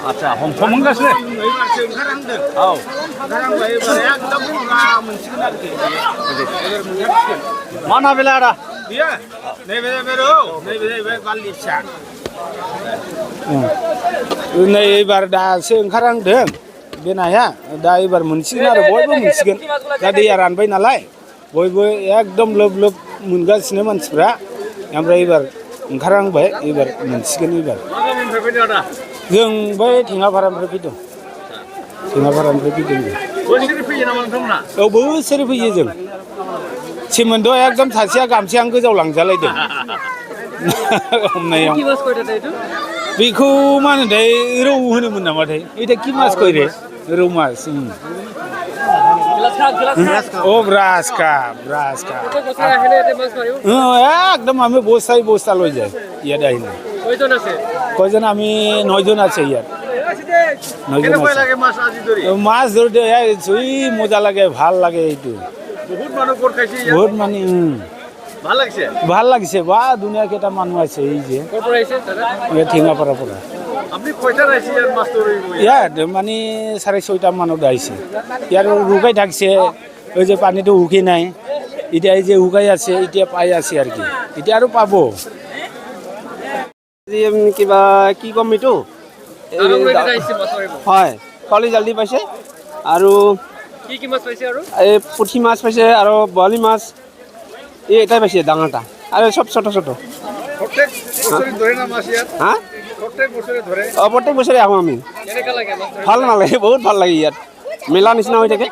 आदसा हमहांगासिनो एबारसो ओंखारहांदों औ ओंखारहांबाय एबार एकदम बुरजा मोनसिगोन आरोखि एबार मोनसिगोन मा ना बेलाय आदा बियो नैबे नैबे रौ नैबे नैबे बारलि फिसा नै एबार दासो ओंखारहांदों बे नाया दा एबार मोनसिगोन आरो बयबो मोनसिगोन दा दैया रानबाय नालाय बयबो एकदम लोब लोब मोनगासिनो मानसिफ्रा ओमफ्राय एबार ओंखारहांबाय एबार मोनसिगोन एबार मा गामिनिफ्राय फैदों आदा जों बै थेङापारानिफ्राय फैदों थेङापारानिफ्राय फैदों बोसोरै फैयो नामा नोंथांमोना औ बोसोरै फैयो जों सेमोन्द' एकदम सासेया गामसायानो गोजाव लांजालायदों हमनायाव बेखौ मा होनोथाय रौ होनोमोन नामाथाय ओइटा कि मास कय रे रौ मास ओ ग्रास কাপ একদম আমি বস্তায় বস্তা লৈ যায় ইয়াত আহিলে কয়জন আমি 9 জন আছে ইয়াত 9 জন আছে মাছ ধৰোঁতে চুই মজা লাগে ভাল লাগে এইটো বহুত মানে ভাল লাগিছে বা দুনিয়া কেইটা মানুহ আছে এই যে ঠেঙাপাৰাৰ পৰা ইয়াত মানে 6:30 মানত আহিছে ইয়াত ৰুকাই থাকছে ওই যে পানীটো উকি নাই এতিয়া এই যে উকাই আছে এতিয়া পাই আছে আর কি এতিয়া আৰু পাব কিবা কি কম এইটো হয় কলি জলদি পাইছে আৰু কি কি মাছ পাইছে আৰু এই পুঠি মাছ পাইছে আৰু বৰালি মাছ এই এটাই পাইছে ডাঙৰটা আৰু সব ছোট ছোট প্রত্যেক বছরে ধরে না মাছ ইয়াত হ্যাঁ প্রত্যেক বছরে ধরে প্রত্যেক বছৰে আহোঁ আমি ভাল নালাগে বহুত ভাল লাগে ইয়াত মেলা নিচিনা হৈ থাকে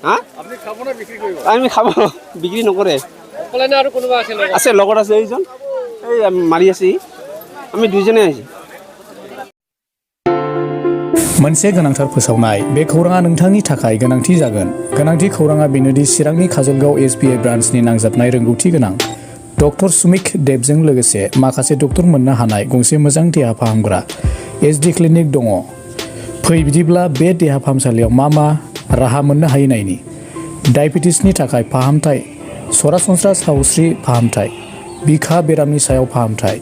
হ্যাঁ আপনি খাবো না বিক্রি করব আমি খাব বিক্রি নকৰে আছে লগত আছে এইজন এই মাৰি আছে আমি দুইজনে আহিছোঁ मोनसे गोनांथार फोसावनाय बे खौराङा नोंथांनि थाखाय गोनांथि जागोन गोनांथि खौराङा बेनोदि चिरांनि काजलगाव एसबिआइ ब्रान्चनि नांजाबनाय रोंगौथि गोनां डक्टर सुमिक देबजों लोगोसे माखासे डक्टर मोननो हानाय गंसे मोजां देहा फाहामग्रा एसडि क्लिनिक दङ फै बिदिब्ला बे देहा फाहामसालियाव मा राहा मोननो हायो नायनि डायबेटिसनि थाखाय फाहामथाय सरासनस्रा सावस्रि फाहामथाय बिखा बेरामनि सायाव फाहामथाय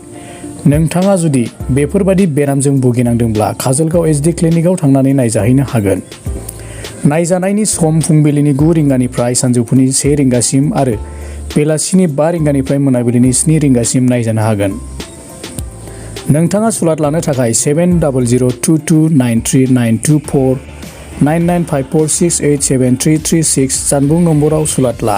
नोंथाङा जुदि बेफोरबादि बेरामजों भुगिनांदोंब्ला काजलगाव एसडि क्लिनिकआव थांनानै नायजाहैनो हागोन नायजानायनि सम फुंबिलिनि 9 रिंगानिफ्राय सानजौफुनि 1 रिंगासिम आरो बेलासिनि 5 रिंगानिफ्राय मोनाबिलिनि 7 रिंगासिम नायजानो हागोन नोंथाङा सुलाद लानो थाखाय 7002293924 9954687336 जानबुं नम्बराव सुलाद ला